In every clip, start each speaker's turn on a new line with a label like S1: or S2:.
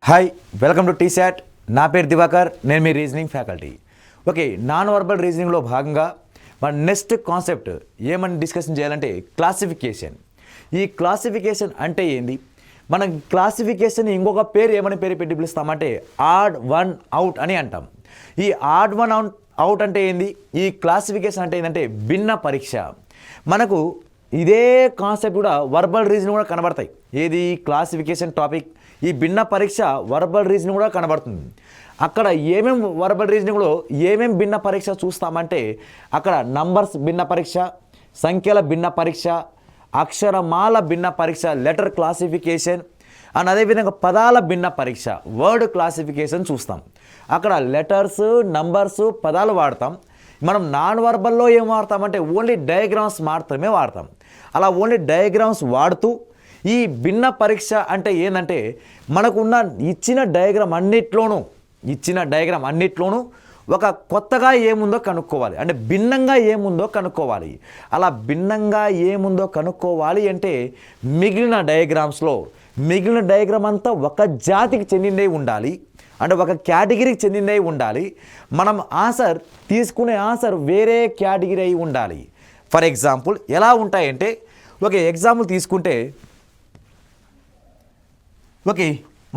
S1: Hi welcome to T-SAT. నా పేరు దివాకర్, నేను మీ reasoning faculty. Okay, non verbal రీజనింగ్లో భాగంగా మన నెక్స్ట్ కాన్సెప్ట్ ఏమని డిస్కషన్ చేయాలంటే క్లాసిఫికేషన్. ఈ క్లాసిఫికేషన్ అంటే ఏంది? మనం క్లాసిఫికేషన్ ఇంకొక పేరు ఏమని పెట్టి పిలుస్తామంటే ఆడ్ వన్ అవుట్ అని అంటాం. ఈ ఆడ్ వన్ అవుట్ అంటే ఏంది? ఈ క్లాసిఫికేషన్ అంటే ఏంటంటే భిన్న పరీక్ష. మనకు ఇదే కాన్సెప్ట్ కూడా వర్బల్ రీజనింగ్ కూడా కనబడతాయి. ఏది? Classification topic. ఈ భిన్న పరీక్ష వర్బల్ రీజనింగ్ కూడా కనబడుతుంది. అక్కడ ఏమేమి వర్బల్ రీజనింగ్లో ఏమేమి భిన్న పరీక్ష చూస్తామంటే అక్కడ నంబర్స్ భిన్న పరీక్ష, సంఖ్యల భిన్న పరీక్ష, అక్షరమాల భిన్న పరీక్ష, లెటర్ క్లాసిఫికేషన్ అండ్ అదేవిధంగా పదాల భిన్న పరీక్ష, వర్డ్ క్లాసిఫికేషన్ చూస్తాం. అక్కడ లెటర్స్, నంబర్స్, పదాలు వాడతాం. మనం నాన్ వర్బల్లో ఏం వాడతామంటే ఓన్లీ డయాగ్రామ్స్ మాత్రమే వాడతాం. అలా ఓన్లీ డయాగ్రామ్స్ వాడుతూ ఈ భిన్న పరీక్ష అంటే ఏంటంటే మనకున్న ఇచ్చిన డయాగ్రామ్ అన్నిట్లోనూ ఒక కొత్తగా ఏముందో కనుక్కోవాలి, అంటే భిన్నంగా ఏముందో కనుక్కోవాలి. అలా భిన్నంగా ఏముందో కనుక్కోవాలి అంటే మిగిలిన డయాగ్రామ్ అంతా ఒక జాతికి చెందిందే ఉండాలి, అంటే ఒక కేటగిరీకి చెందిందే ఉండాలి. మనం తీసుకునే ఆన్సర్ వేరే కేటగిరీ అయి ఉండాలి. ఫర్ ఎగ్జాంపుల్ ఎలా ఉంటాయంటే, ఓకే ఎగ్జాంపుల్ తీసుకుంటే, ఓకే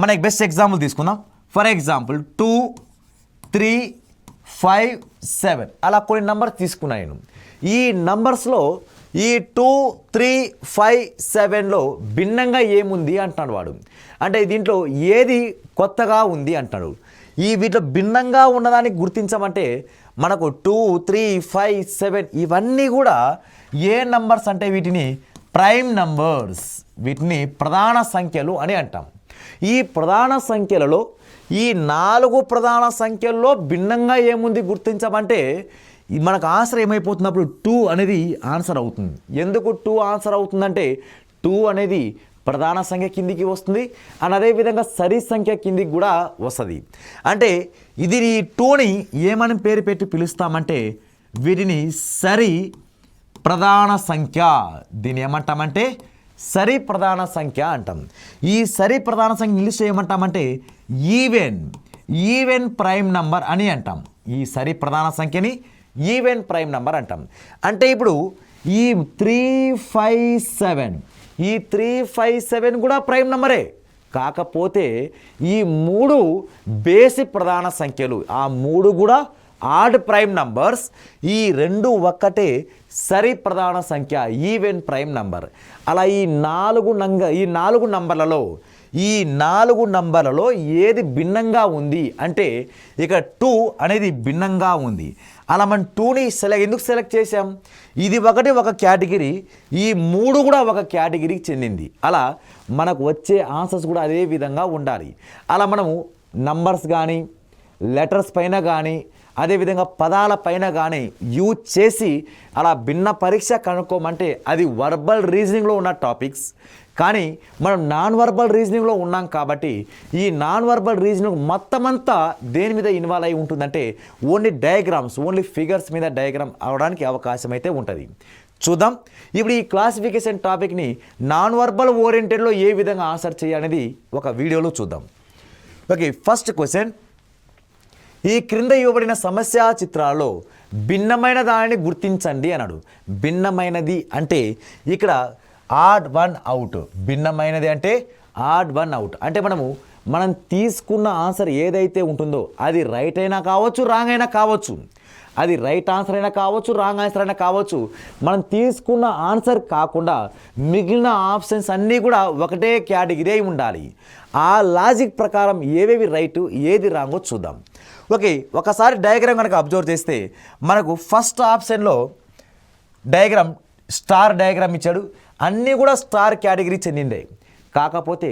S1: మనకి బెస్ట్ ఎగ్జాంపుల్ తీసుకుందాం. ఫర్ ఎగ్జాంపుల్ 2, 3, 5, 7 అలా కొన్ని నంబర్స్ తీసుకున్నాను నేను. ఈ నంబర్స్లో ఈ 2, 3, 5, 7లో భిన్నంగా ఏముంది అంటున్నాడు వాడు. అంటే దీంట్లో ఏది కొత్తగా ఉంది అంటాడు. వీటిలో భిన్నంగా ఉన్నదానికి గుర్తించమంటే మనకు 2, 3, 5, 7 ఇవన్నీ కూడా ఏ నంబర్స్ అంటే వీటిని ప్రైమ్ నంబర్స్, వీటిని ప్రధాన సంఖ్యలు అని అంటాం. ఈ ప్రధాన సంఖ్యలలో ఈ 4 ప్రధాన సంఖ్యల్లో భిన్నంగా ఏముంది గుర్తించమంటే మనకు ఆన్సర్ ఏమైపోతున్నప్పుడు 2 అనేది ఆన్సర్ అవుతుంది. ఎందుకు 2 ఆన్సర్ అవుతుందంటే 2 అనేది ప్రధాన సంఖ్య కిందికి వస్తుంది అండ్ అదేవిధంగా సరి సంఖ్య కిందికి కూడా వస్తుంది. అంటే ఈ 2ని ఏమని పేరు పెట్టి పిలుస్తామంటే వీటిని సరి ప్రధాన సంఖ్య. దీన్ని ఏమంటామంటే సరి ప్రధాన సంఖ్య అంటాం. ఈ సరి ప్రధాన సంఖ్య ఇంగ్లీష్లో ఏమంటామంటే ఈవెన్ ప్రైమ్ నంబర్ అని అంటాం. ఈ సరి ప్రధాన సంఖ్యని ఈవెన్ ప్రైమ్ నంబర్ అంటాం. అంటే ఇప్పుడు ఈ 3, 5, 7 కూడా ప్రైమ్ నంబరే. కాకపోతే ఈ 3 బేసిక్ ప్రధాన సంఖ్యలు, ఆ 3 కూడా ఆడ్ ప్రైమ్ నంబర్స్. ఈ 2 ఒక్కటే సరి ప్రధాన సంఖ్య, ఈవెన్ ప్రైమ్ నంబర్. అలా ఈ 4 నంబర్లలో ఏది భిన్నంగా ఉంది అంటే ఇక 2 అనేది భిన్నంగా ఉంది. అలా మనం 2ని ఎందుకు సెలెక్ట్ చేసాం? ఇది ఒక కేటగిరీ, ఈ 3 కూడా ఒక కేటగిరీకి చెందింది. అలా మనకు వచ్చే ఆన్సర్స్ కూడా అదే విధంగా ఉండాలి. అలా మనము నంబర్స్ కానీ, లెటర్స్ పైన కానీ, అదేవిధంగా పదాల పైన కానీ యూజ్ చేసి అలా భిన్న పరీక్ష కనుక్కోమంటే అది వర్బల్ రీజనింగ్లో ఉన్న టాపిక్స్. కానీ మనం నాన్ వర్బల్ రీజనింగ్లో ఉన్నాం కాబట్టి ఈ నాన్ వర్బల్ రీజనింగ్ మొత్తం అంతా దేని మీద ఇన్వాల్వ్ అయి ఉంటుందంటే ఓన్లీ డయాగ్రామ్స్, ఓన్లీ ఫిగర్స్ మీద డయాగ్రామ్ అవడానికి అవకాశం అయితే ఉంటుంది. చూద్దాం ఇప్పుడు ఈ క్లాసిఫికేషన్ టాపిక్ని నాన్ వర్బల్ ఓరియంటెడ్లో ఏ విధంగా ఆన్సర్ చేయాలనేది ఒక వీడియోలో చూద్దాం. ఓకే, ఫస్ట్ క్వశ్చన్, ఈ క్రింద ఇవ్వబడిన సమస్య చిత్రాల్లో భిన్నమైన దానిని గుర్తించండి అన్నాడు. భిన్నమైనది అంటే ఇక్కడ ఆడ్ వన్ అవుట్. భిన్నమైనది అంటే ఆడ్ వన్ అవుట్. అంటే మనం తీసుకున్న ఆన్సర్ ఏదైతే ఉంటుందో అది రైట్ అయినా కావచ్చు, రాంగ్ అయినా కావచ్చు. అది రైట్ ఆన్సర్ అయినా కావచ్చు, రాంగ్ ఆన్సర్ అయినా కావచ్చు. మనం తీసుకున్న ఆన్సర్ కాకుండా మిగిలిన ఆప్షన్స్ అన్నీ కూడా ఒకటే కేటగిరీ అయి ఉండాలి. ఆ లాజిక్ ప్రకారం ఏవేవి రైటు, ఏది రాంగో చూద్దాం. ఓకే, ఒకసారి డయాగ్రామ్ కనుక అబ్జర్వ్ చేస్తే మనకు ఫస్ట్ ఆప్షన్లో డయాగ్రామ్ స్టార్ డయాగ్రామ్ ఇచ్చాడు. అన్నీ కూడా స్టార్ కేటగిరీ చెందిందే. కాకపోతే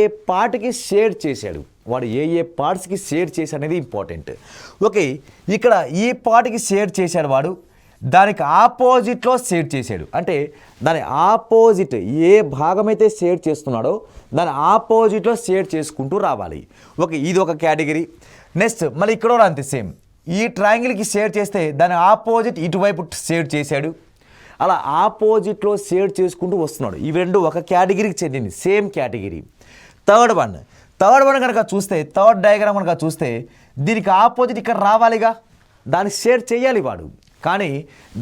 S1: ఏ పార్ట్కి షేడ్ చేశాడు వాడు, ఏ పార్ట్స్కి షేడ్ చేసి అనేది ఇంపార్టెంట్. ఓకే, ఇక్కడ ఈ పార్ట్కి షేడ్ చేశాడు వాడు, దానికి ఆపోజిట్లో షేడ్ చేశాడు. అంటే దాని ఆపోజిట్ ఏ భాగమైతే షేడ్ చేస్తున్నాడో దాని ఆపోజిట్లో షేడ్ చేసుకుంటూ రావాలి. ఓకే, ఇది ఒక కేటగిరీ. నెక్స్ట్ మళ్ళీ ఇక్కడ కూడా అంతే సేమ్. ఈ ట్రయాంగిల్కి షేడ్ చేస్తే దాని ఆపోజిట్ ఇటువైపు షేడ్ చేశాడు. అలా ఆపోజిట్లో షేడ్ చేసుకుంటూ వస్తున్నాడు. ఇవి 2 ఒక కేటగిరీకి చెందింది, same category. Third third one కనుక చూస్తే, థర్డ్ డయాగ్రామ్ కనుక చూస్తే దీనికి ఆపోజిట్ ఇక్కడ రావాలిగా, దానికి షేర్ చేయాలి వాడు. కానీ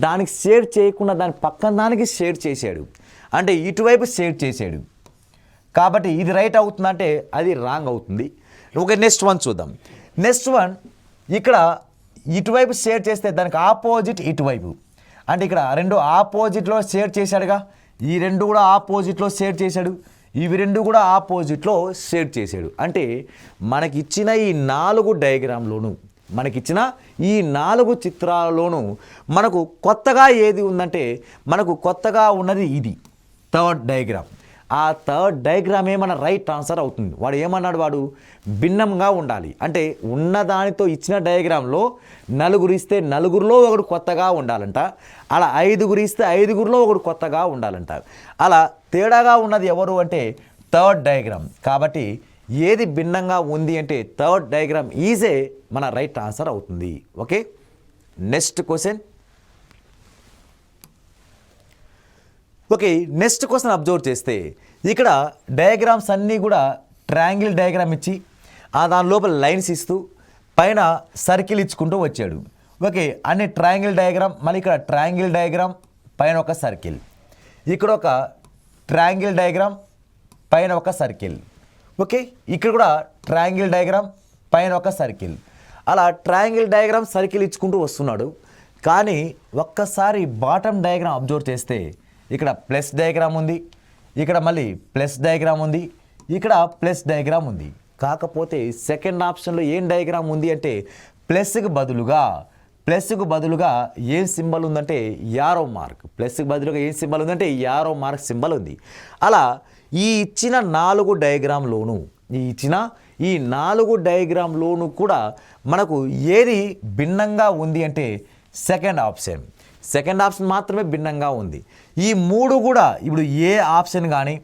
S1: దానికి షేర్ చేయకుండా దాని పక్కన దానికి షేర్ చేశాడు, అంటే ఇటువైపు షేర్ చేశాడు. కాబట్టి ఇది రైట్ అవుతుందంటే అది రాంగ్ అవుతుంది. ఓకే, నెక్స్ట్ వన్ చూద్దాం. నెక్స్ట్ వన్ ఇక్కడ ఇటువైపు షేర్ చేస్తే దానికి ఆపోజిట్ ఇటువైపు, అంటే ఇక్కడ రెండు ఆపోజిట్లో షేర్ చేశాడుగా, ఈ రెండు కూడా ఆపోజిట్లో షేర్ చేశాడు, ఇవి రెండు కూడా ఆపోజిట్లో షేర్ చేశాడు. అంటే మనకిచ్చిన ఈ 4 డయాగ్రామ్లోను, మనకిచ్చిన ఈ 4 చిత్రాలలోనూ మనకు కొత్తగా ఏది ఉందంటే మనకు కొత్తగా ఉన్నది ఇది థర్డ్ డయాగ్రామ్. ఆ థర్డ్ డయాగ్రామే మన రైట్ ఆన్సర్ అవుతుంది. వాడు ఏమన్నాడు, వాడు భిన్నంగా ఉండాలి అంటే ఉన్నదానితో ఇచ్చిన డయాగ్రామ్లో 4 ఇస్తే 4లో ఒకడు కొత్తగా ఉండాలంట, అలా 5 ఇస్తే 5లో ఒకడు కొత్తగా ఉండాలంట. అలా తేడాగా ఉన్నది ఎవరు అంటే థర్డ్ డయాగ్రామ్. కాబట్టి ఏది భిన్నంగా ఉంది అంటే థర్డ్ డయాగ్రామ్ ఈజే మన రైట్ ఆన్సర్ అవుతుంది. Okay, next question. Okay, next question observe చేస్తే ఇక్కడ డయాగ్రామ్స్ అన్నీ కూడా ట్రయాంగిల్ డయాగ్రామ్ ఇచ్చి దాని లోపల లైన్స్ ఇస్తూ పైన సర్కిల్ ఇచ్చుకుంటూ వచ్చాడు. ఓకే, అన్ని ట్రయాంగిల్ డయాగ్రామ్, మళ్ళీ ఇక్కడ ట్రయాంగిల్ డయాగ్రామ్ పైన ఒక సర్కిల్, ఇక్కడ ఒక ట్రయాంగిల్ డయాగ్రామ్ పైన ఒక సర్కిల్. ఓకే, ఇక్కడ కూడా ట్రయాంగిల్ డయాగ్రామ్ పైన ఒక సర్కిల్. అలా ట్రయాంగిల్ డయాగ్రామ్ సర్కిల్ ఇచ్చుకుంటూ వస్తున్నాడు. కానీ ఒక్కసారి బాటమ్ డయాగ్రామ్ అబ్జర్వ్ చేస్తే ఇక్కడ ప్లస్ డయాగ్రామ్ ఉంది, ఇక్కడ మళ్ళీ ప్లస్ డయాగ్రామ్ ఉంది, ఇక్కడ ప్లస్ డయాగ్రామ్ ఉంది. కాకపోతే సెకండ్ ఆప్షన్లో ఏం డయాగ్రామ్ ఉంది అంటే ప్లస్కి బదులుగా ఏం సింబల్ ఉందంటే యారో మార్క్. ప్లస్కి బదులుగా ఏం సింబల్ ఉందంటే యారో మార్క్ సింబల్ ఉంది. అలా ఈ ఇచ్చిన 4 డయాగ్రామ్లోనూ కూడా మనకు ఏది భిన్నంగా ఉంది అంటే సెకండ్ ఆప్షన్ మాత్రమే భిన్నంగా ఉంది. ఈ 3 కూడా ఇప్పుడు ఏ ఆప్షన్ కానీ,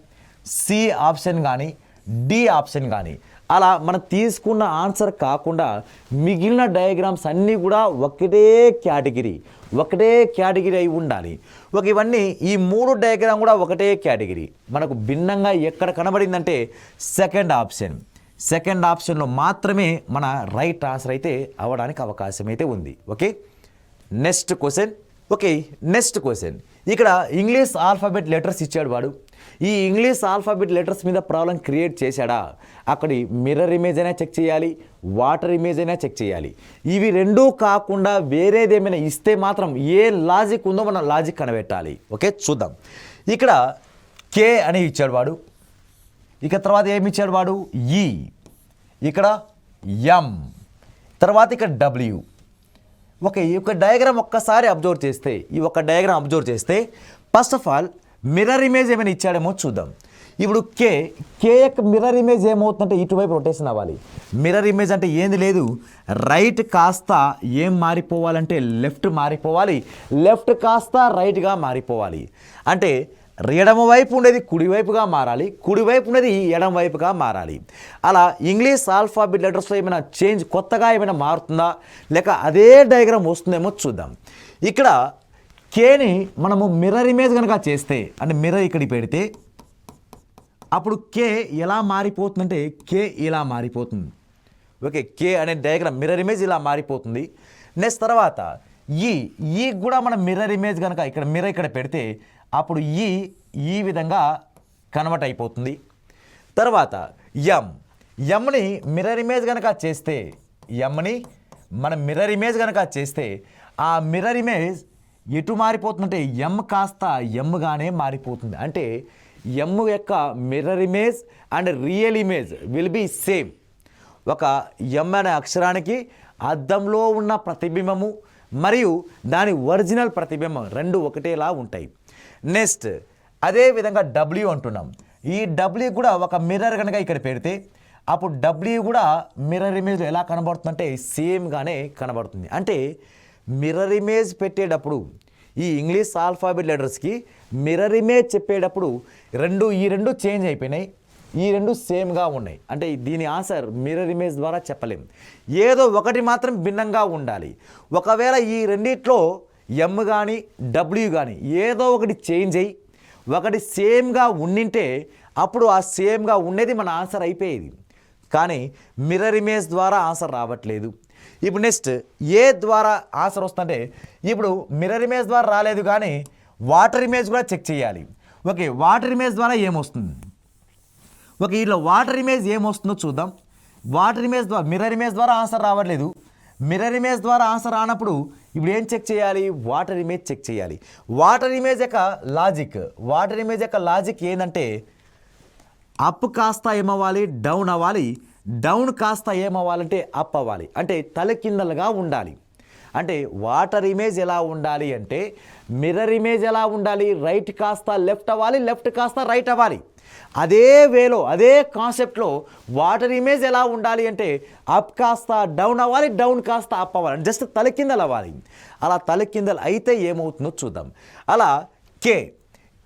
S1: సి ఆప్షన్ కానీ, డి ఆప్షన్ కానీ అలా మనం తీసుకున్న ఆన్సర్ కాకుండా మిగిలిన డయాగ్రామ్స్ అన్నీ కూడా ఒకటే కేటగిరీ అయి ఉండాలి. ఇవన్నీ ఈ 3 డయాగ్రామ్ కూడా ఒకటే కేటగిరీ. మనకు భిన్నంగా ఎక్కడ కనబడిందంటే సెకండ్ ఆప్షన్లో మాత్రమే మన రైట్ ఆన్సర్ అయితే అవ్వడానికి అవకాశం అయితే ఉంది. Okay, next question. ఇక్కడ ఇంగ్లీష్ ఆల్ఫాబెట్ లెటర్స్ ఇచ్చాడు వాడు. ఈ ఇంగ్లీష్ ఆల్ఫాబెట్ లెటర్స్ మీద ప్రాబ్లం క్రియేట్ చేశాడా? అక్కడి మిర్రర్ ఇమేజ్ అయినా చెక్ చేయాలి, వాటర్ ఇమేజ్ అయినా చెక్ చేయాలి. ఇవి రెండూ కాకుండా వేరేది ఏమైనా ఇస్తే మాత్రం ఏ లాజిక్ ఉందో మనం లాజిక్ కనబెట్టాలి. ఓకే, చూద్దాం. ఇక్కడ కే అని ఇచ్చాడు వాడు, ఇక తర్వాత ఏమి ఇచ్చాడు వాడు ఈ, ఇక్కడ ఎం, తర్వాత ఇక్కడ డబ్ల్యూ. ఓకే, ఈ యొక్క డయాగ్రామ్ ఒక్కసారి అబ్జర్వ్ చేస్తే first of all mirror image ఏమైనా ఇచ్చాడేమో చూద్దాం. ఇప్పుడు కే యొక్క మిర్రర్ ఇమేజ్ ఏమవుతుందంటే ఇటువైపు రొటేషన్ అవ్వాలి. మిర్రర్ ఇమేజ్ అంటే ఏంది లేదు, రైట్ కాస్త ఏం మారిపోవాలంటే లెఫ్ట్ మారిపోవాలి, లెఫ్ట్ కాస్త రైట్గా మారిపోవాలి. అంటే ఎడమ వైపు ఉండేది కుడివైపుగా మారాలి, కుడివైపు ఉండేది ఎడమ వైపుగా మారాలి. అలా ఇంగ్లీష్ ఆల్ఫాబెట్ లెటర్స్లో ఏమైనా చేంజ్ కొత్తగా ఏమైనా మారుతుందా లేక అదే డయాగ్రామ్ వస్తుందేమో చూద్దాం. ఇక్కడ కేని మనము మిర్రర్ ఇమేజ్ కనుక చేస్తే, అంటే మిర్రర్ ఇక్కడికి పెడితే అప్పుడు కే ఎలా మారిపోతుందంటే కే ఇలా మారిపోతుంది. ఓకే, కే అనే డయాగ్రామ్ మిర్రర్ ఇమేజ్ ఇలా మారిపోతుంది. నెక్స్ట్ తర్వాత ఈ కూడా మనం మిర్రర్ ఇమేజ్ కనుక ఇక్కడ మిర్రర్ ఇక్కడ పెడితే అప్పుడు ఈ విధంగా కన్వర్ట్ అయిపోతుంది. తర్వాత ఎమ్ని మిర్రర్ ఇమేజ్ కనుక చేస్తే, మనం మిర్రర్ ఇమేజ్ కనుక చేస్తే ఆ మిర్రర్ ఇమేజ్ ఎటు మారిపోతుందంటే ఎమ్ కాస్త ఎమ్గానే మారిపోతుంది. అంటే ఎమ్ యొక్క mirror image and real image will be same. ఒక ఎమ్ అనే అక్షరానికి అద్దంలో ఉన్న ప్రతిబింబము మరియు దాని ఒరిజినల్ ప్రతిబింబం రెండు ఒకటేలా ఉంటాయి. నెక్స్ట్ అదేవిధంగా డబ్ల్యూ అంటున్నాం. ఈ డబ్ల్యూ కూడా ఒక మిర్రర్ కనుక ఇక్కడ పెడితే అప్పుడు డబ్ల్యూ కూడా మిర్రర్ ఇమేజ్లో ఎలా కనబడుతుందంటే సేమ్గానే కనబడుతుంది. అంటే మిర్రర్ ఇమేజ్ పెట్టేటప్పుడు ఈ ఇంగ్లీష్ ఆల్ఫాబెట్ లెటర్స్కి మిర్రర్ ఇమేజ్ చెప్పేటప్పుడు ఈ రెండు చేంజ్ అయిపోయినాయి, ఈ రెండు సేమ్గా ఉన్నాయి. అంటే దీని ఆన్సర్ మిర్రర్ ఇమేజ్ ద్వారా చెప్పలేం, ఏదో ఒకటి మాత్రం భిన్నంగా ఉండాలి. ఒకవేళ ఈ రెండిట్లో ఎమ్ కానీ డబ్ల్యూ కానీ ఏదో ఒకటి చేంజ్ అయ్యి ఒకటి సేమ్గా ఉండింటే అప్పుడు ఆ సేమ్గా ఉండేది మన ఆన్సర్ అయిపోయేది. కానీ మిర్రర్ ఇమేజ్ ద్వారా ఆన్సర్ రావట్లేదు. ఇప్పుడు నెక్స్ట్ ఏ ద్వారా ఆన్సర్ వస్తుందంటే ఇప్పుడు మిర్రర్ ఇమేజ్ ద్వారా రాలేదు కానీ వాటర్ ఇమేజ్ కూడా చెక్ చేయాలి. ఓకే, వాటర్ ఇమేజ్ ద్వారా ఏమొస్తుంది? ఓకే, ఇట్లా వాటర్ ఇమేజ్ ఏమొస్తుందో చూద్దాం. వాటర్ ఇమేజ్ ద్వారా మిర్రర్ ఇమేజ్ ద్వారా ఆన్సర్ రావట్లేదు. మిర్రర్ ఇమేజ్ ద్వారా ఆన్సర్ రానప్పుడు ఇప్పుడు ఏం చెక్ చేయాలి? వాటర్ ఇమేజ్ చెక్ చేయాలి. వాటర్ ఇమేజ్ యొక్క లాజిక్ ఏంటంటే అప్ కాస్త ఏమవ్వాలి? డౌన్ అవ్వాలి. డౌన్ కాస్త ఏమవ్వాలంటే అప్ అవ్వాలి. అంటే తలకిందలుగా ఉండాలి. అంటే వాటర్ ఇమేజ్ ఎలా ఉండాలి అంటే మిర్రర్ ఇమేజ్ ఎలా ఉండాలి? రైట్ కాస్త లెఫ్ట్ అవ్వాలి, లెఫ్ట్ కాస్త రైట్ అవ్వాలి. అదే వేలో అదే కాన్సెప్ట్లో వాటర్ ఇమేజ్ ఎలా ఉండాలి అంటే అప్ కాస్త డౌన్ అవ్వాలి, డౌన్ కాస్త అప్ అవ్వాలి. జస్ట్ తలకిందలు అవ్వాలి. అలా తలకిందలు అయితే ఏమవుతుందో చూద్దాం. అలా కే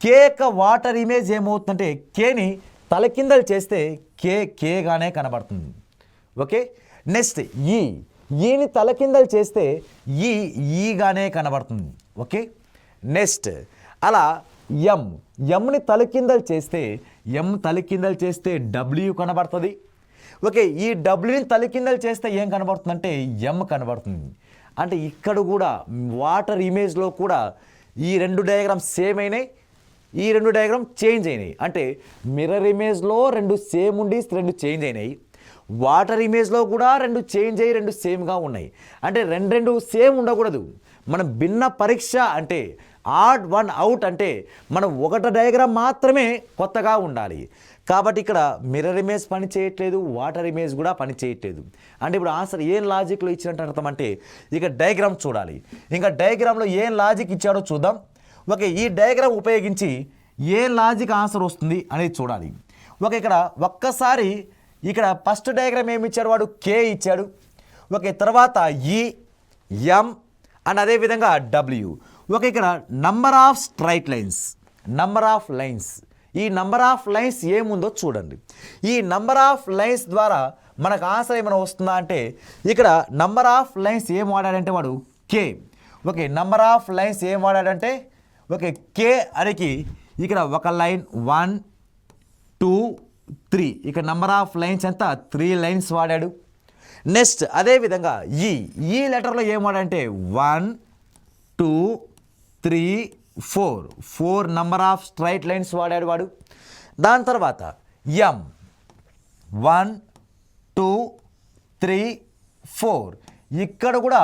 S1: యొక్క వాటర్ ఇమేజ్ ఏమవుతుందంటే కేని తలకిందలు చేస్తే కేగానే కనబడుతుంది. ఓకే, నెక్స్ట్ ఈని తలకిందలు చేస్తే ఈగానే కనబడుతుంది. ఓకే, నెక్స్ట్ అలా ఎంని తలకిందలు చేస్తే డబ్ల్యూ కనబడుతుంది. ఓకే, ఈ డబ్ల్యూని తలకిందలు చేస్తే ఏం కనబడుతుందంటే ఎం కనబడుతుంది. అంటే ఇక్కడ కూడా వాటర్ ఇమేజ్లో కూడా ఈ రెండు డయాగ్రామ్స్ సేమ్ అయినాయి, ఈ రెండు డయాగ్రామ్ చేంజ్ అయినాయి. అంటే మిర్రర్ ఇమేజ్లో రెండు సేమ్ ఉండి రెండు చేంజ్ అయినాయి, వాటర్ ఇమేజ్లో కూడా రెండు చేంజ్ అయ్యి రెండు సేమ్గా ఉన్నాయి. అంటే రెండు సేమ్ ఉండకూడదు. మనం భిన్న పరీక్ష అంటే ఆడ్ వన్ అవుట్ అంటే మనం ఒక డయాగ్రామ్ మాత్రమే కొత్తగా ఉండాలి. కాబట్టి ఇక్కడ మిర్రర్ ఇమేజ్ పని చేయట్లేదు, వాటర్ ఇమేజ్ కూడా పని చేయట్లేదు. అంటే ఇప్పుడు ఆన్సర్ ఏం లాజిక్లో ఇచ్చినట్టు అర్థం అంటే ఇక డయాగ్రామ్ చూడాలి. ఇంకా డయాగ్రామ్లో ఏం లాజిక్ ఇచ్చాడో చూద్దాం. ఓకే, ఈ డయాగ్రామ్ ఉపయోగించి ఏ లాజిక్ ఆన్సర్ వస్తుంది అనేది చూడాలి. ఓకే, ఇక్కడ ఒక్కసారి ఇక్కడ ఫస్ట్ డయాగ్రామ్ ఏమి ఇచ్చాడు? వాడు కే ఇచ్చాడు. ఓకే, తర్వాత ఎం అండ్ అదేవిధంగా డబ్ల్యూ. ఓకే, ఇక్కడ నంబర్ ఆఫ్ స్ట్రైట్ లైన్స్, ఈ నంబర్ ఆఫ్ లైన్స్ ఏముందో చూడండి. ఈ నంబర్ ఆఫ్ లైన్స్ ద్వారా మనకు ఆన్సర్ ఏమైనా వస్తుందా అంటే ఇక్కడ నంబర్ ఆఫ్ లైన్స్ ఏం వాడాడంటే వాడు కే. ఓకే, నంబర్ ఆఫ్ లైన్స్ ఏం వాడాడంటే ఓకే కే అనికి ఇక్కడ ఒక లైన్ 1 2 3, ఇక్కడ నంబర్ ఆఫ్ లైన్స్ ఎంత 3 లైన్స్ వాడాడు. నెక్స్ట్ అదేవిధంగా ఈ లెటర్లో ఏం వాడంటే 1 2 3 4 నంబర్ ఆఫ్ స్ట్రైట్ లైన్స్ వాడాడు వాడు. దాని తర్వాత ఎం 1 2 3 4, ఇక్కడ కూడా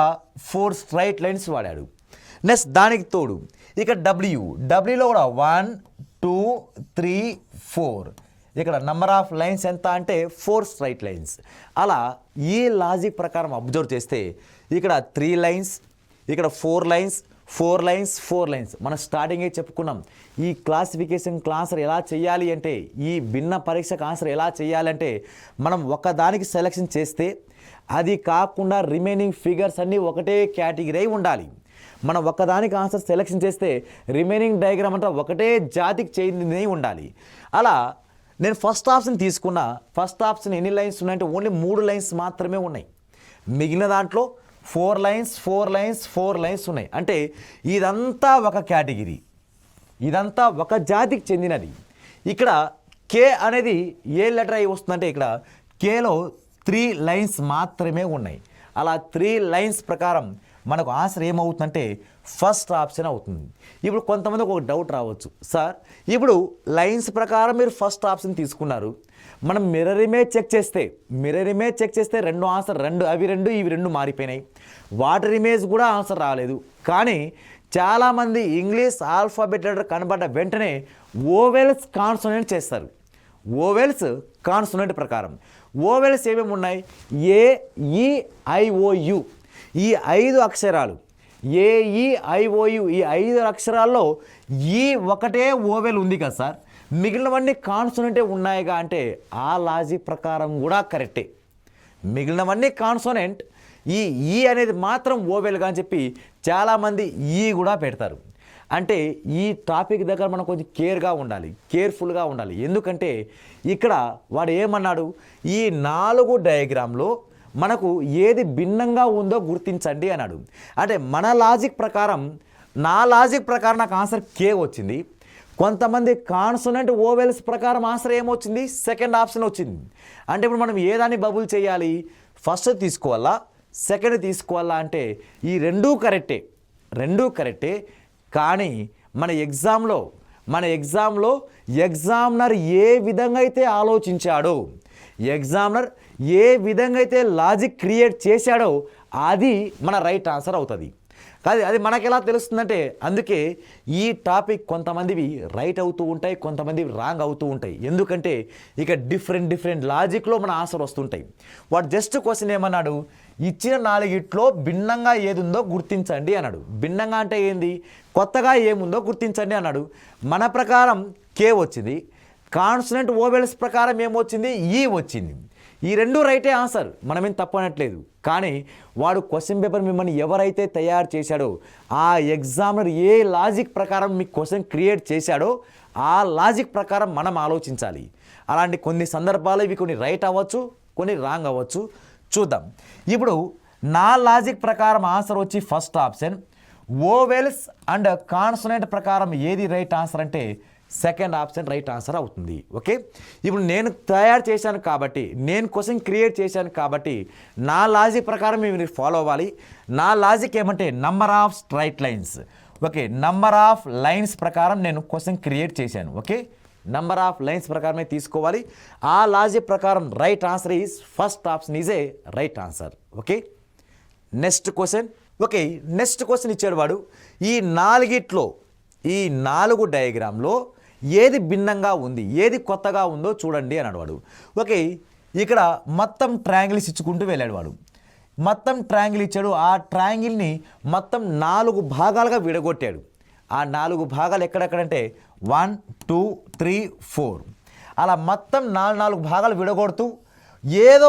S1: 4 స్ట్రైట్ లైన్స్ వాడాడు. నెక్స్ట్ దానికి తోడు ఇక్కడ డబ్ల్యూలో కూడా 1 2 3 4, ఇక్కడ నంబర్ ఆఫ్ లైన్స్ ఎంత అంటే 4 స్ట్రైట్ లైన్స్. అలా ఈ లాజిక్ ప్రకారం అబ్జర్వ్ చేస్తే ఇక్కడ 3 లైన్స్, ఇక్కడ 4 లైన్స్, 4 లైన్స్, 4 లైన్స్. మనం స్టార్టింగే చెప్పుకున్నాం ఈ క్లాసిఫికేషన్కి ఆన్సర్ ఎలా చేయాలి అంటే, ఈ భిన్న పరీక్షకు ఆన్సర్ ఎలా చేయాలంటే మనం ఒకదానికి సెలెక్షన్ చేస్తే అది కాకుండా రిమైనింగ్ ఫిగర్స్ అన్నీ ఒకటే కేటగిరీ అయి ఉండాలి. మనం ఒక్కదానికి ఆన్సర్ సెలెక్షన్ చేస్తే రిమైనింగ్ డయాగ్రామ్ అంతా ఒకటే జాతికి చెందినవి ఉండాలి. అలా నేను ఫస్ట్ ఆప్షన్ తీసుకున్నా. ఫస్ట్ ఆప్షన్ ఎన్ని లైన్స్ ఉన్నాయంటే ఓన్లీ 3 లైన్స్ మాత్రమే ఉన్నాయి. మిగిలిన దాంట్లో 4 లైన్స్ 4 లైన్స్ 4 లైన్స్ ఉన్నాయి. అంటే ఇదంతా ఒక కేటగిరీ, ఇదంతా ఒక జాతికి చెందినది. ఇక్కడ కే అనేది ఏ లెటర్ అయి వస్తుందంటే ఇక్కడ కేలో 3 లైన్స్ మాత్రమే ఉన్నాయి. అలా 3 లైన్స్ ప్రకారం మనకు ఆన్సర్ ఏమవుతుందంటే ఫస్ట్ ఆప్షన్ అవుతుంది. ఇప్పుడు కొంతమందికి ఒక డౌట్ రావచ్చు, సార్ ఇప్పుడు లైన్స్ ప్రకారం మీరు ఫస్ట్ ఆప్షన్ తీసుకున్నారు, మనం మిర్రర్ ఇమేజ్ చెక్ చేస్తే రెండు ఆన్సర్ ఇవి రెండు మారిపోయినాయి. వాటర్ ఇమేజ్ కూడా ఆన్సర్ రాలేదు. కానీ చాలామంది ఇంగ్లీష్ ఆల్ఫాబెట్ లెటర్ కనబడ్డ వెంటనే ఓవెల్స్ కాన్సోనెంట్ చేస్తారు. ఓవెల్స్ కాన్సోనెంట్ ప్రకారం ఓవెల్స్ ఏమేమి ఉన్నాయి? AEIOU, ఈ 5 అక్షరాలు AEIOU, ఈ 5 అక్షరాల్లో ఈ ఒకటే ఓవెల్ ఉంది కదా సార్, మిగిలినవన్నీ కాన్సోనెంటే ఉన్నాయిగా అంటే ఆ లాజిక్ ప్రకారం కూడా కరెక్టే. మిగిలినవన్నీ కాన్సోనెంట్, ఈ అనేది మాత్రం ఓవెల్గా అని చెప్పి చాలామంది కూడా పెడతారు. అంటే ఈ టాపిక్ దగ్గర మనం కొంచెం కేర్ఫుల్గా ఉండాలి. ఎందుకంటే ఇక్కడ వాడు ఏమన్నాడు, ఈ 4 డయాగ్రామ్లో మనకు ఏది భిన్నంగా ఉందో గుర్తించండి అన్నాడు. అంటే నా లాజిక్ ప్రకారం నాకు ఆన్సర్ కే వచ్చింది. కొంతమంది కాన్సోనెంట్ ఓవెల్స్ ప్రకారం ఆన్సర్ ఏమొచ్చింది, సెకండ్ ఆప్షన్ వచ్చింది. అంటే ఇప్పుడు మనం ఏదాన్ని బబుల్ చేయాలి, ఫస్ట్ తీసుకోవాలా సెకండ్ తీసుకోవాలా అంటే ఈ రెండూ కరెక్టే. కానీ మన ఎగ్జామ్లో ఎగ్జామినర్ ఏ విధంగా అయితే ఆలోచించాడో, ఎగ్జామినర్ ఏ విధంగా అయితే లాజిక్ క్రియేట్ చేశాడో అది మన రైట్ ఆన్సర్ అవుతుంది. కాదు అది మనకు ఎలా తెలుస్తుందంటే, అందుకే ఈ టాపిక్ కొంతమందివి రైట్ అవుతూ ఉంటాయి, కొంతమందివి రాంగ్ అవుతూ ఉంటాయి. ఎందుకంటే ఇక డిఫరెంట్ లాజిక్లో మన ఆన్సర్ వస్తుంటాయి. వాడు జస్ట్ క్వశ్చన్ ఏమన్నాడు, ఇచ్చిన 4 భిన్నంగా ఏది ఉందో గుర్తించండి అన్నాడు. భిన్నంగా అంటే ఏంది, కొత్తగా ఏముందో గుర్తించండి అన్నాడు. మన ప్రకారం కే వచ్చింది, కాన్సోనెంట్ ఓవెల్స్ ప్రకారం ఏమొచ్చింది, ఈ వచ్చింది. ఈ రెండు రైటే ఆన్సర్, మనమేం తప్పు అనట్లేదు. కానీ వాడు క్వశ్చన్ పేపర్ మిమ్మల్ని ఎవరైతే తయారు చేశాడో, ఆ ఎగ్జామినర్ ఏ లాజిక్ ప్రకారం మీకు క్వశ్చన్ క్రియేట్ చేశాడో ఆ లాజిక్ ప్రకారం మనం ఆలోచించాలి. అలాంటి కొన్ని సందర్భాలు ఇవి కొన్ని రైట్ అవ్వచ్చు, కొన్ని రాంగ్ అవ్వచ్చు. చూద్దాం. ఇప్పుడు నా లాజిక్ ప్రకారం ఆన్సర్ వచ్చి first option. Vowels and consonant ప్రకారం ఏది రైట్ ఆన్సర్ అంటే సెకండ్ ఆప్షన్ రైట్ ఆన్సర్ అవుతుంది. ఓకే, ఇప్పుడు నేను తయారు చేశాను కాబట్టి, నేను క్వశ్చన్ క్రియేట్ చేశాను కాబట్టి నా లాజిక్ ప్రకారం మీరు ఫాలో అవ్వాలి. నా లాజిక్ ఏమంటే number of straight lines. Okay, number of lines ప్రకారం నేను క్వశ్చన్ క్రియేట్ చేశాను. ఓకే, నంబర్ ఆఫ్ లైన్స్ ప్రకారమే తీసుకోవాలి. ఆ లాజిక్ ప్రకారం right answer is first option is a right answer. Okay, next question. Okay, next question ఇచ్చాడు వాడు, ఈ 4 డయాగ్రామ్లో ఏది భిన్నంగా ఉంది, ఏది కొత్తగా ఉందో చూడండి అన్నాడు వాడు. ఓకే, ఇక్కడ మొత్తం ట్రయాంగిల్స్ ఇచ్చుకుంటూ వెళ్ళాడు వాడు. మొత్తం ట్రయాంగిల్ ఇచ్చాడు, ఆ ట్రయాంగిల్ని మొత్తం 4 భాగాలుగా విడగొట్టాడు. ఆ 4 భాగాలు ఎక్కడెక్కడంటే 1 2 3 4 అలా మొత్తం 4 భాగాలు విడగొడుతూ ఏదో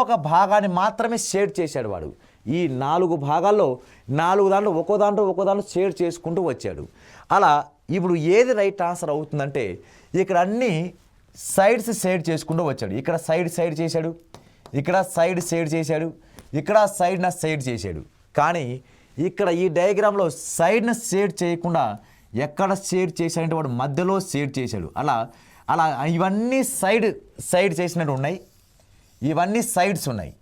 S1: ఒక భాగాన్ని మాత్రమే షేడ్ చేశాడు వాడు. ఈ 4 భాగాల్లో 4 దాంట్లో ఒక్కో దాంట్లో షేడ్ చేసుకుంటూ వచ్చాడు. అలా ఇప్పుడు ఏది రైట్ ఆన్సర్ అవుతుందంటే, ఇక్కడ అన్ని సైడ్స్ షేడ్ చేసుకుంటూ వచ్చాడు. ఇక్కడ సైడ్ చేశాడు, ఇక్కడ సైడ్ షేడ్ చేశాడు, ఇక్కడ సైడ్న షేడ్ చేశాడు. కానీ ఇక్కడ ఈ డయాగ్రామ్లో సైడ్న షేడ్ చేయకుండా ఎక్కడ షేడ్ చేశాడంటే వాడు మధ్యలో షేడ్ చేశాడు. అలా ఇవన్నీ సైడ్ చేసినట్టు ఉన్నాయి, ఇవన్నీ సైడ్స్ ఉన్నాయి.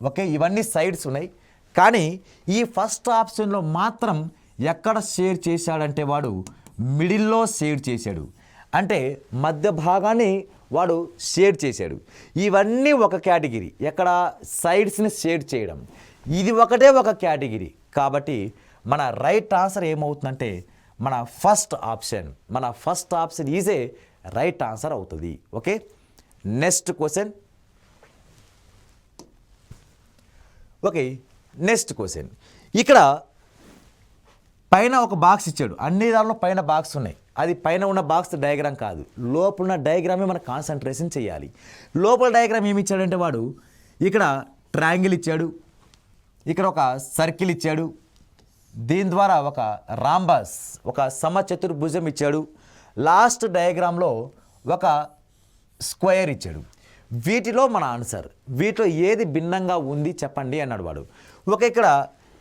S1: ఓకే, ఇవన్నీ సైడ్స్ ఉన్నాయి. కానీ ఈ ఫస్ట్ ఆప్షన్లో మాత్రం ఎక్కడ షేడ్ చేశాడంటే వాడు మిడిల్లో షేడ్ చేశాడు. అంటే మధ్య భాగాన్ని వాడు షేడ్ చేశాడు. ఇవన్నీ ఒక కేటగిరీ, ఎక్కడ సైడ్స్ని షేడ్ చేయడం, ఇది ఒకటే ఒక కేటగిరీ. కాబట్టి మన రైట్ ఆన్సర్ ఏమవుతుందంటే మన first option is a right answer అవుతుంది. Okay, next question. Okay, next question. ఇక్కడ పైన ఒక బాక్స్ ఇచ్చాడు, అన్ని దానిలో పైన బాక్స్ ఉన్నాయి. అది పైన ఉన్న బాక్స్ డయాగ్రామ్ కాదు, లోపల ఉన్న డయాగ్రామే మనం కాన్సన్ట్రేషన్ చేయాలి. లోపల డయాగ్రామ్ ఏమి ఇచ్చాడంటే వాడు ఇక్కడ ట్రయాంగిల్ ఇచ్చాడు, ఇక్కడ ఒక సర్కిల్ ఇచ్చాడు, దీని ద్వారా ఒక రాంబస్ ఒక సమచతుర్భుజం ఇచ్చాడు, లాస్ట్ డయాగ్రామ్లో ఒక స్క్వేర్ ఇచ్చాడు. వీటిలో మన ఆన్సర్, వీటిలో ఏది భిన్నంగా ఉంది చెప్పండి అన్నాడు వాడు. ఓకే, ఇక్కడ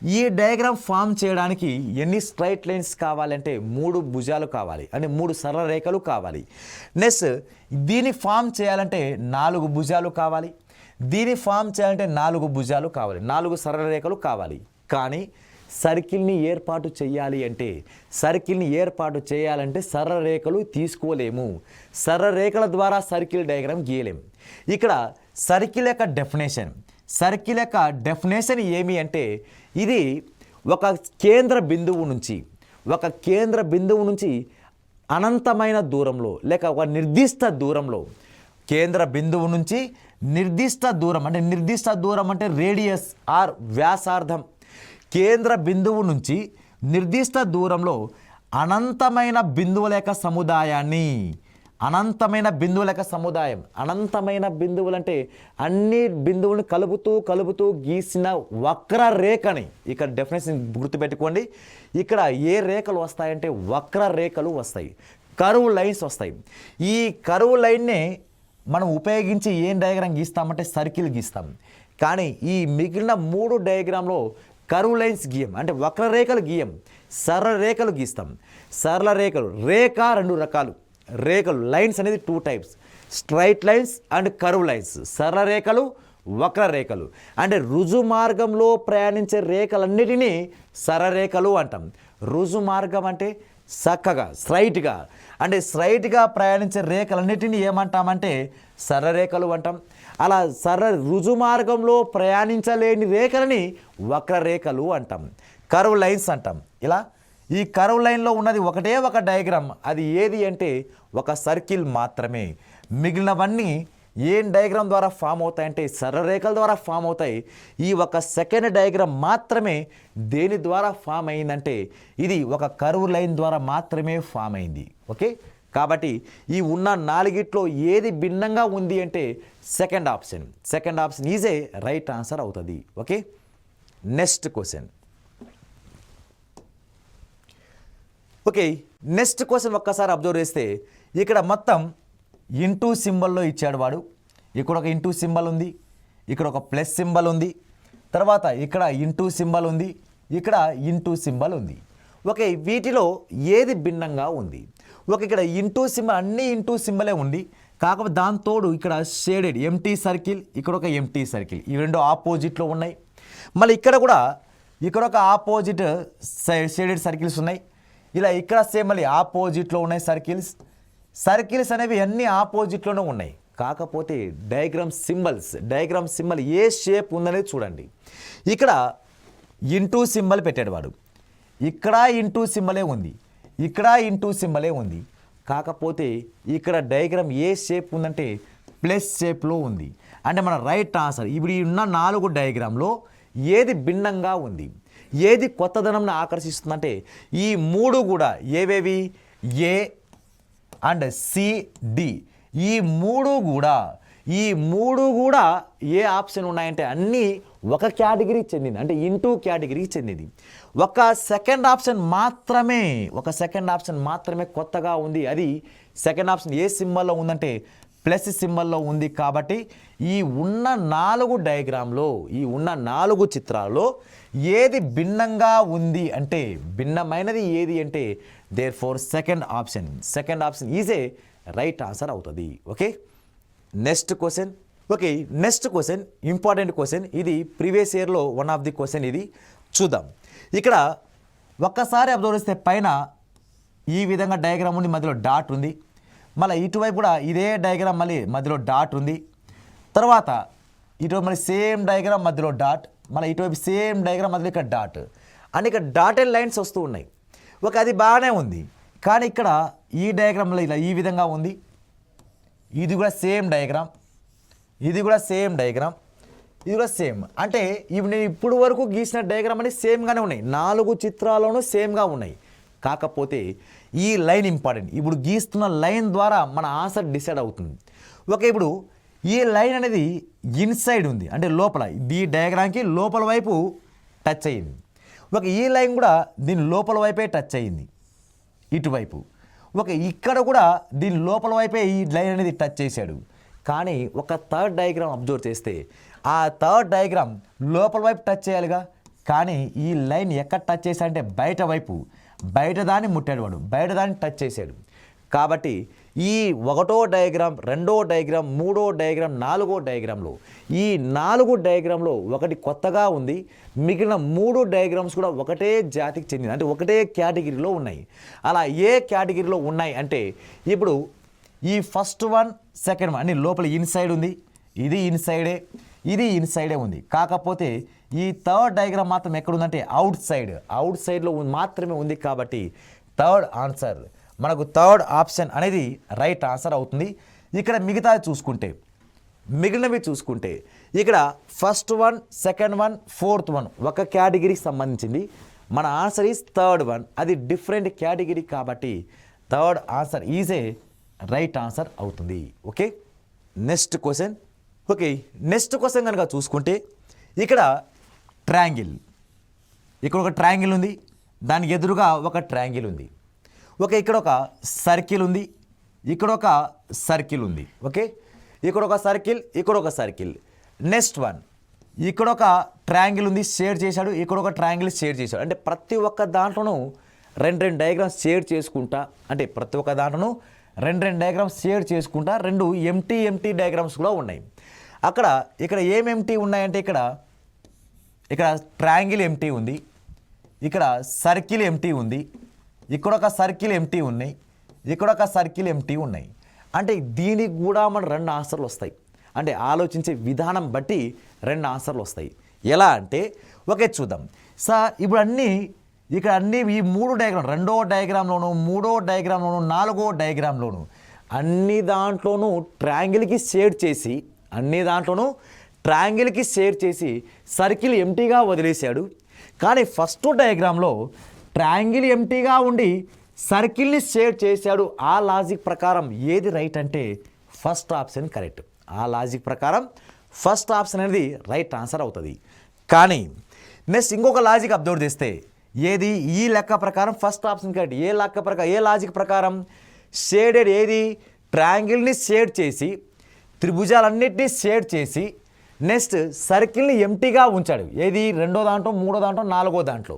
S1: ఈ డయాగ్రామ్ ఫామ్ చేయడానికి ఎన్ని స్ట్రైట్ లైన్స్ కావాలంటే 3 భుజాలు కావాలి, అంటే 3 సరళ రేఖలు కావాలి. నెక్స్ట్ దీన్ని ఫామ్ చేయాలంటే 4 భుజాలు కావాలి, దీన్ని ఫామ్ చేయాలంటే 4 భుజాలు కావాలి, 4 సరళ రేఖలు కావాలి. కానీ సర్కిల్ని ఏర్పాటు చేయాలంటే సరళ రేఖలు తీసుకోలేము, సరళ రేఖల ద్వారా సర్కిల్ డయాగ్రామ్ గీయలేము. ఇక్కడ సర్కిల్ యొక్క డెఫినేషన్ ఏమి అంటే, ఇది ఒక కేంద్ర బిందువు నుంచి అనంతమైన దూరంలో లేక ఒక నిర్దిష్ట దూరంలో, కేంద్ర బిందువు నుంచి నిర్దిష్ట దూరం అంటే రేడియస్ ఆర్ వ్యాసార్థం, కేంద్ర బిందువు నుంచి నిర్దిష్ట దూరంలో అనంతమైన బిందువుల యొక్క సముదాయాన్ని, అనంతమైన బిందువులు అంటే అన్ని బిందువులను కలుపుతూ గీసిన వక్రరేఖని, ఇక్కడ డెఫినేషన్ గుర్తుపెట్టుకోండి. ఇక్కడ ఏ రేఖలు వస్తాయంటే వక్రరేఖలు వస్తాయి, కర్వ్ లైన్స్ వస్తాయి. ఈ కర్వ్ లైన్నే మనం ఉపయోగించి ఏం డయాగ్రామ్ గీస్తామంటే సర్కిల్ గీస్తాం. కానీ ఈ మిగిలిన 3 డయాగ్రామ్లో కర్వ్ లైన్స్ గీయం, అంటే వక్రరేఖలు గీయం, సరళ రేఖలు గీస్తాం. సరళ రేఖలు, రేఖ రెండు రకాలు, రేఖలు లైన్స్ అనేది 2 types, straight lines and curve lines. సరళ రేఖలు, వక్ర రేఖలు. అంటే రుజు మార్గంలో ప్రయాణించే రేఖలన్నిటినీ సరళ రేఖలు అంటాం. రుజు మార్గం అంటే చక్కగా స్ట్రైట్గా, అంటే స్ట్రైట్గా ప్రయాణించే రేఖలన్నిటినీ ఏమంటామంటే సరళ రేఖలు అంటాం. అలా రుజు మార్గంలో ప్రయాణించలేని రేఖలని వక్ర రేఖలు అంటాం, కర్వ్ లైన్స్ అంటాం. ఇలా ఈ కర్వ్ లైన్లో ఉన్నది ఒకటే ఒక డయాగ్రామ్, అది ఏది అంటే ఒక సర్కిల్ మాత్రమే. మిగిలినవన్నీ ఏం డయాగ్రామ్ ద్వారా ఫామ్ అవుతాయంటే సరళ రేఖల ద్వారా ఫామ్ అవుతాయి. ఈ ఒక సెకండ్ డయాగ్రామ్ మాత్రమే దేని ద్వారా ఫామ్ అయిందంటే ఇది ఒక కర్వ్ లైన్ ద్వారా మాత్రమే ఫామ్ అయింది. ఓకే, కాబట్టి ఈ ఉన్న 4గిట్లో ఏది భిన్నంగా ఉంది అంటే second option is a right answer అవుతుంది. Okay, next question. Okay, next question ఒక్కసారి అబ్జర్వ్ చేస్తే ఇక్కడ మొత్తం ఇంటూ సింబల్లో ఇచ్చాడు వాడు. ఇక్కడ ఒక ఇంటూ సింబల్ ఉంది, ఇక్కడ ఒక ప్లస్ సింబల్ ఉంది, తర్వాత ఇక్కడ ఇంటూ సింబల్ ఉంది, ఇక్కడ ఇంటూ సింబల్ ఉంది. ఓకే, వీటిలో ఏది భిన్నంగా ఉంది? ఇక్కడ ఇంటూ సింబల్ అన్నీ ఇంటూ సింబలే ఉంది, కాకపోతే దాంతోడు ఇక్కడ షేడెడ్ ఎంటీ సర్కిల్, ఇక్కడ ఒక ఎంటీ సర్కిల్, ఈ రెండు ఆపోజిట్లో ఉన్నాయి. మళ్ళీ ఇక్కడ కూడా ఇక్కడ ఒక ఆపోజిట్ షేడెడ్ సర్కిల్స్ ఉన్నాయి. ఇలా ఇక్కడ సేమ్ మళ్ళీ ఆపోజిట్లో ఉన్నాయి సర్కిల్స్ అనేవి అన్నీ ఆపోజిట్లోనే ఉన్నాయి. కాకపోతే డయాగ్రామ్ సింబల్ ఏ షేప్ ఉందనేది చూడండి. ఇక్కడ ఇంటూ సింబల్ పెట్టాడు వాడు, ఇక్కడ ఇంటూ సింబలే ఉంది, ఇక్కడ ఇంటూ సింబలే ఉంది. కాకపోతే ఇక్కడ డయాగ్రామ్ ఏ షేప్ ఉందంటే ప్లస్ షేప్లో ఉంది. అంటే మన రైట్ ఆన్సర్ ఇప్పుడు ఈ ఉన్న 4 డయాగ్రామ్లో ఏది భిన్నంగా ఉంది, ఏది కొత్తదనంను ఆకర్షిస్తుందంటే ఈ 3 కూడా ఏవేవి? ఏ అండ్ సి, డి, ఈ 3 కూడా ఏ ఆప్షన్ ఉన్నాయంటే అన్నీ ఒక కేటగిరీకి చెందింది, అంటే ఇంటూ కేటగిరీకి చెందింది. ఒక సెకండ్ ఆప్షన్ మాత్రమే కొత్తగా ఉంది. అది సెకండ్ ఆప్షన్ ఏ సింబల్లో ఉందంటే ప్లస్ సింబల్లో ఉంది. కాబట్టి ఈ ఉన్న 4 డయాగ్రామ్లో, ఈ ఉన్న 4 చిత్రాల్లో ఏది భిన్నంగా ఉంది అంటే భిన్నమైనది ఏది అంటే therefore second option is a right answer అవుతుంది. Okay, next question important question. ఇది ప్రీవియస్ ఇయర్లో వన్ ఆఫ్ ది క్వశ్చన్. ఇది చూద్దాం. ఇక్కడ ఒక్కసారి అబ్జర్వ్ చేస్తే పైన ఈ విధంగా డయాగ్రామ్ ఉంది, మధ్యలో డాట్ ఉంది. మళ్ళీ ఇటువైపు కూడా ఇదే డయాగ్రామ్, మళ్ళీ మధ్యలో డాట్ ఉంది. తర్వాత ఇటువైపు మళ్ళీ సేమ్ డయాగ్రామ్, మధ్యలో డాట్, మళ్ళీ ఇటువైపు సేమ్ డయాగ్రామ్, మధ్యలో ఇక్కడ డాట్, అని ఇక్కడ డాటెడ్ లైన్స్ వస్తూ ఉన్నాయి. అది బాగానే ఉంది, కానీ ఇక్కడ ఈ డయాగ్రామ్లో ఇలా ఈ విధంగా ఉంది. ఇది కూడా సేమ్ డయాగ్రామ్, ఇది కూడా సేమ్ డయాగ్రామ్, ఇది కూడా సేమ్. అంటే ఇప్పుడు నేను ఇప్పుడు వరకు గీసిన డయాగ్రామ్ అనేది సేమ్గానే ఉన్నాయి, 4 చిత్రాల్లోనూ సేమ్గా ఉన్నాయి. కాకపోతే ఈ లైన్ ఇంపార్టెంట్. ఇప్పుడు గీస్తున్న లైన్ ద్వారా మన ఆన్సర్ డిసైడ్ అవుతుంది. ఇప్పుడు ఈ లైన్ అనేది ఇన్సైడ్ ఉంది, అంటే లోపల, ఈ డయాగ్రామ్కి లోపల వైపు టచ్ అయ్యింది. ఈ లైన్ కూడా దీని లోపల వైపే టచ్ అయ్యింది ఇటువైపు. ఇక్కడ కూడా దీని లోపల వైపే ఈ లైన్ అనేది టచ్ చేశాడు. కానీ ఒక థర్డ్ డయాగ్రామ్ అబ్జర్వ్ చేస్తే ఆ థర్డ్ డయాగ్రామ్ లోపల వైపు టచ్ చేయాలిగా, కానీ ఈ లైన్ ఎక్కడ టచ్ చేశాడంటే బయట దాన్ని ముట్టాడు వాడు, బయట దాన్ని టచ్ చేశాడు. కాబట్టి ఈ 1వ డయాగ్రామ్, 2వ డయాగ్రామ్, 3వ డయాగ్రామ్, 4వ డయాగ్రామ్లో ఈ 4 డయాగ్రామ్లో ఒకటి కొత్తగా ఉంది, మిగిలిన 3 డయాగ్రామ్స్ కూడా ఒకటే జాతికి చెందింది, అంటే ఒకటే కేటగిరీలో ఉన్నాయి. అలా ఏ కేటగిరీలో ఉన్నాయి అంటే ఇప్పుడు ఈ ఫస్ట్ వన్, సెకండ్ వన్ అన్ని లోపల ఇన్సైడ్ ఉంది, ఇది ఇన్సైడే ఉంది. కాకపోతే ఈ థర్డ్ డయాగ్రామ్ మాత్రం ఎక్కడుందంటే అవుట్ సైడ్లో మాత్రమే ఉంది. కాబట్టి మనకు థర్డ్ ఆప్షన్ అనేది రైట్ ఆన్సర్ అవుతుంది. ఇక్కడ మిగిలినవి చూసుకుంటే ఇక్కడ first one, second one, fourth one ఒక కేటగిరీకి సంబంధించింది. మన ఆన్సర్ ఈజ్ థర్డ్ వన్, అది డిఫరెంట్ కేటగిరీ. కాబట్టి third answer is a right answer అవుతుంది. ఓకే, నెక్స్ట్ క్వశ్చన్ కనుక చూసుకుంటే ఇక్కడ ఒక ట్రయాంగిల్ ఉంది, దానికి ఎదురుగా ఒక ట్రయాంగిల్ ఉంది. ఇక్కడ ఒక సర్కిల్ ఉంది, ఇక్కడ ఒక సర్కిల్ ఉంది. ఇక్కడ ఒక సర్కిల్, ఇక్కడ ఒక సర్కిల్. నెక్స్ట్ వన్ ఇక్కడ ఒక ట్రయాంగిల్ ఉంది షేర్ చేశాడు, ఇక్కడ ఒక ట్రయాంగిల్ షేర్ చేశాడు. అంటే ప్రతి ఒక్క దాంట్లోనూ రెండు డయాగ్రామ్స్ షేర్ చేసుకుంటా, అంటే ప్రతి ఒక్క దాంట్లోనూ రెండు డయాగ్రామ్స్ షేర్ చేసుకుంటా రెండు ఎంటీ డయాగ్రామ్స్ కూడా ఉన్నాయి. ఇక్కడ ఏం ఎంటీ ఉన్నాయంటే ఇక్కడ ట్రయాంగిల్ ఎంటీ ఉంది, ఇక్కడ సర్కిల్ ఎంటీ ఉంది, ఇక్కడ ఒక సర్కిల్ ఎంటీ ఉన్నాయి, ఇక్కడ ఒక సర్కిల్ ఎంటీ ఉన్నాయి. అంటే దీనికి కూడా మన రెండు ఆన్సర్లు వస్తాయి. అంటే ఆలోచించే విధానం బట్టి రెండు ఆన్సర్లు వస్తాయి. ఎలా అంటే ఓకే చూద్దాం సార్. ఇప్పుడు ఇక్కడ అన్నీ ఈ మూడు డయాగ్రామ్, రెండో డయాగ్రామ్లోను, మూడో డయాగ్రామ్లోను, నాలుగో డయాగ్రామ్లోను అన్ని దాంట్లోనూ ట్రయాంగిల్కి షేడ్ చేసి, సర్కిల్ ఎంటీగా వదిలేశాడు. కానీ ఫస్ట్ డయాగ్రామ్లో ట్రయాంగిల్ ఎంటీగా ఉండి సర్కిల్ని షేడ్ చేశాడు. ఆ లాజిక్ ప్రకారం ఏది రైట్ అంటే ఫస్ట్ ఆప్షన్ కరెక్ట్. ఆ లాజిక్ ప్రకారం ఫస్ట్ ఆప్షన్ అనేది రైట్ ఆన్సర్ అవుతుంది. కానీ నెక్స్ట్ ఇంకొక లాజిక్ అబ్జర్వ్ చేస్తే ఏది ఈ లెక్క ప్రకారం ఫస్ట్ ఆప్షన్ కరెక్ట్. ఏ లాజిక్ ప్రకారం షేడెడ్ ఏది ట్రయాంగిల్ని షేడ్ చేసి, త్రిభుజాలన్నింటినీ షేడ్ చేసి, నెక్స్ట్ సర్కిల్ని ఎంటీగా ఉంచాడు. ఏది రెండో దాంట్లో, మూడో దాంట్లో, నాలుగో దాంట్లో.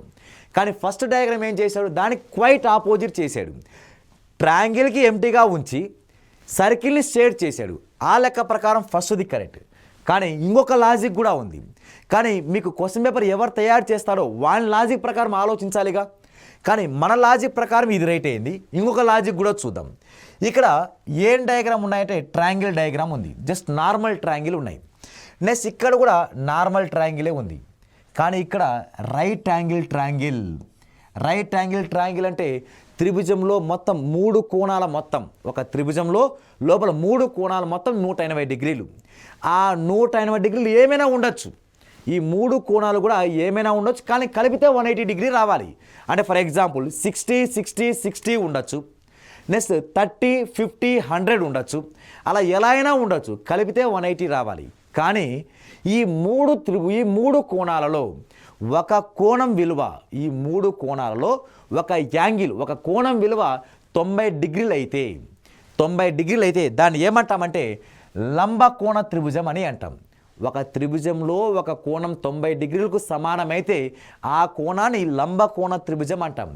S1: కానీ ఫస్ట్ డయాగ్రామ్ ఏం చేశాడు, దానికి క్వైట్ ఆపోజిట్ చేశాడు. ట్రయాంగిల్కి ఎంటీగా ఉంచి సర్కిల్ని షేడ్ చేశాడు. ఆ లెక్క ప్రకారం ఫస్ట్ది కరెక్ట్. కానీ ఇంకొక లాజిక్ కూడా ఉంది. కానీ మీకు క్వశ్చన్ పేపర్ ఎవరు తయారు చేస్తారో వాళ్ళ లాజిక్ ప్రకారం ఆలోచించాలిగా. కానీ మన లాజిక్ ప్రకారం ఇది రైట్ అయింది. ఇంకొక లాజిక్ కూడా చూద్దాం. ఇక్కడ ఏం డయాగ్రామ్ ఉన్నాయంటే ట్రయాంగిల్ డయాగ్రామ్ ఉంది, జస్ట్ నార్మల్ ట్రయాంగిల్ ఉన్నాయి. నెక్స్ట్ ఇక్కడ కూడా నార్మల్ ట్రయాంగిలే ఉంది. కానీ ఇక్కడ రైట్ యాంగిల్ ట్రయాంగిల్ అంటే త్రిభుజంలో మొత్తం మూడు కోణాల మొత్తం, ఒక త్రిభుజంలో లోపల మూడు కోణాలు మొత్తం 180 డిగ్రీలు. ఆ 180 డిగ్రీలు ఏమైనా ఉండొచ్చు. ఈ మూడు కోణాలు కూడా ఏమైనా ఉండొచ్చు, కానీ కలిపితే 180 డిగ్రీ రావాలి. అంటే ఫర్ ఎగ్జాంపుల్ 60 ఉండొచ్చు, నెక్స్ట్ 30, 50, 100 ఉండొచ్చు. అలా ఎలా అయినా ఉండొచ్చు, కలిపితే 180 రావాలి. కానీ ఈ మూడు కోణాలలో ఒక కోణం విలువ, ఈ మూడు కోణాలలో ఒక యాంగిల్, ఒక కోణం విలువ 90 డిగ్రీలు అయితే దాన్ని ఏమంటామంటే లంబకోణ త్రిభుజం అని అంటాం. ఒక త్రిభుజంలో ఒక కోణం 90 డిగ్రీలకు సమానమైతే ఆ కోణాన్ని లంబకోణ త్రిభుజం అంటాం.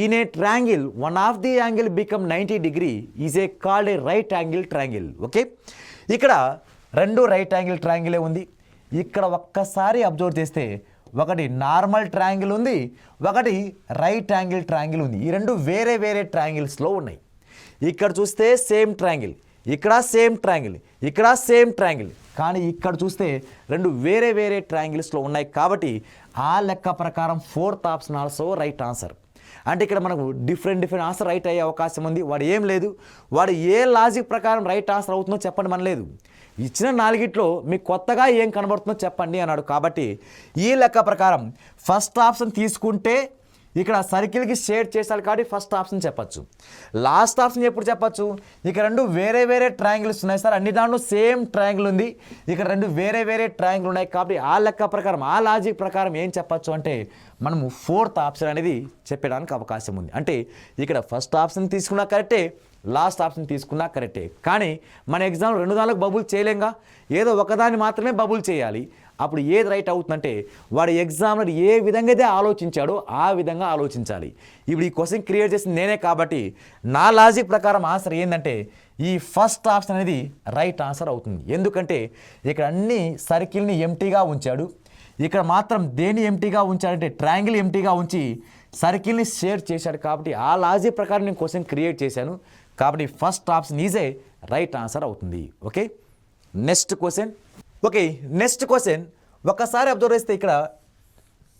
S1: In a triangle one of the angle become 90 degree is a called a right angle triangle. Okay, ఇక్కడ రెండు రైట్ యాంగిల్ ట్రయాంగిలే ఉంది. ఇక్కడ ఒక్కసారి అబ్జర్వ్ చేస్తే ఒకటి నార్మల్ ట్రయాంగిల్ ఉంది, ఒకటి రైట్ యాంగిల్ ట్రయాంగిల్ ఉంది. ఈ రెండు వేరే వేరే ట్రయాంగిల్స్లో ఉన్నాయి. ఇక్కడ చూస్తే సేమ్ ట్రయాంగిల్, ఇక్కడ సేమ్ ట్రయాంగిల్, ఇక్కడ సేమ్ ట్రయాంగిల్. కానీ ఇక్కడ చూస్తే రెండు వేరే వేరే ట్రయాంగిల్స్లో ఉన్నాయి. కాబట్టి ఆ లెక్క ప్రకారం fourth option also right answer. అంటే ఇక్కడ మనకు డిఫరెంట్ ఆన్సర్ రైట్ అయ్యే అవకాశం ఉంది. వాడు ఏం లేదు, వాడు ఏ లాజిక్ ప్రకారం రైట్ ఆన్సర్ అవుతుందో చెప్పండి మనలేదు. ఇచ్చిన నాలుగిట్లో మీకు కొత్తగా ఏం కనబడుతుందో చెప్పండి అన్నాడు. కాబట్టి ఈ లెక్క ప్రకారం ఫస్ట్ ఆప్షన్ తీసుకుంటే ఇక్కడ సర్కిల్కి షేడ్ చేశారు కాబట్టి ఫస్ట్ ఆప్షన్ చెప్పచ్చు. లాస్ట్ ఆప్షన్ ఎప్పుడు చెప్పచ్చు, ఇక రెండు వేరే వేరే ట్రయాంగిల్స్ ఉన్నాయి సార్, అన్ని దాంట్లో సేమ్ ట్రయాంగిల్ ఉంది, ఇక్కడ రెండు వేరే వేరే ట్రయాంగిల్ ఉన్నాయి. కాబట్టి ఆ లెక్క ప్రకారం, ఆ లాజిక్ ప్రకారం ఏం చెప్పచ్చు అంటే మనము ఫోర్త్ ఆప్షన్ అనేది చెప్పడానికి అవకాశం ఉంది. అంటే ఇక్కడ ఫస్ట్ ఆప్షన్ తీసుకున్నా కరెక్టే, లాస్ట్ ఆప్షన్ తీసుకున్నా కరెక్టే. కానీ మన ఎగ్జామ్లో రెండు దానికి బబుల్ చేయలేంగా, ఏదో ఒకదాన్ని మాత్రమే బబుల్ చేయాలి. అప్పుడు ఏది రైట్ అవుతుందంటే వాడు ఎగ్జామ్లో ఏ విధంగా అయితే ఆలోచించాడో ఆ విధంగా ఆలోచించాలి. ఇప్పుడు ఈ క్వశ్చన్ క్రియేట్ చేసింది నేనే కాబట్టి నా లాజిక్ ప్రకారం ఆన్సర్ ఏంటంటే ఈ ఫస్ట్ ఆప్షన్ అనేది రైట్ ఆన్సర్ అవుతుంది. ఎందుకంటే ఇక్కడ అన్ని సర్కిల్ని ఎంటీగా ఉంచాడు, ఇక్కడ మాత్రం దేన్ని ఎంటీగా ఉంచాడంటే ట్రయాంగిల్ ఎంటీగా ఉంచి సర్కిల్ని షేర్ చేశాడు. కాబట్టి ఆ లాజిక్ ప్రకారం నేను క్వశ్చన్ క్రియేట్ చేశాను. కాబట్టి first option EJ right answer అవుతుంది. ఓకే, నెక్స్ట్ క్వశ్చన్ ఒక్కసారి అబ్జర్వ్ చేస్తే ఇక్కడ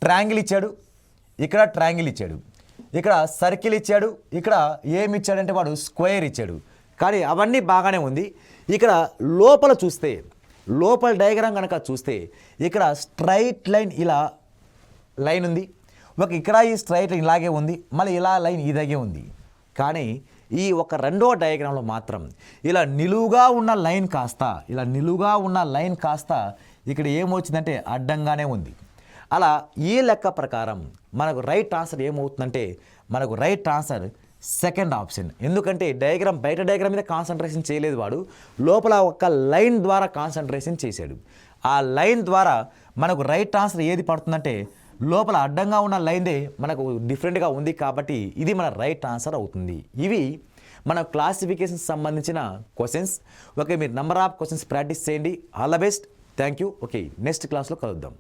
S1: ట్రయాంగిల్ ఇచ్చాడు, ఇక్కడ ట్రయాంగిల్ ఇచ్చాడు, ఇక్కడ సర్కిల్ ఇచ్చాడు, ఇక్కడ ఏమి ఇచ్చాడంటే వాడు స్క్వేర్ ఇచ్చాడు. కానీ అవన్నీ బాగానే ఉంది. ఇక్కడ లోపల చూస్తే, లోపల డయాగ్రామ్ కనుక చూస్తే ఇక్కడ స్ట్రైట్ లైన్, ఇలా లైన్ ఉంది, ఇక్కడ ఈ స్ట్రైట్ లైన్ ఇలాగే ఉంది, మళ్ళీ ఇలా లైన్ ఇలాగే ఉంది. కానీ ఈ ఒక రెండో డయాగ్రామ్లో మాత్రం ఇలా నిలువుగా ఉన్న లైన్ కాస్త ఇక్కడ ఏమొచ్చిందంటే అడ్డంగానే ఉంది. అలా ఈ లెక్క ప్రకారం మనకు రైట్ ఆన్సర్ ఏమవుతుందంటే మనకు రైట్ ఆన్సర్ సెకండ్ ఆప్షన్. ఎందుకంటే డయాగ్రామ్ బయట డయాగ్రామ్ మీద కాన్సన్ట్రేషన్ చేయలేదు, వాడు లోపల ఒక లైన్ ద్వారా కాన్సన్ట్రేషన్ చేశాడు. ఆ లైన్ ద్వారా మనకు రైట్ ఆన్సర్ ఏది పడుతుందంటే లోపల అడ్డంగా ఉన్న లైన్దే మనకు డిఫరెంట్గా ఉంది కాబట్టి ఇది మన రైట్ ఆన్సర్ అవుతుంది. ఇవి మన క్లాసిఫికేషన్ సంబంధించిన క్వశ్చన్స్. ఓకే, మీరు నెంబర్ ఆఫ్ క్వశ్చన్స్ ప్రాక్టీస్ చేయండి. All the best. Thank you. Okay, next క్లాస్లో కలుద్దాం.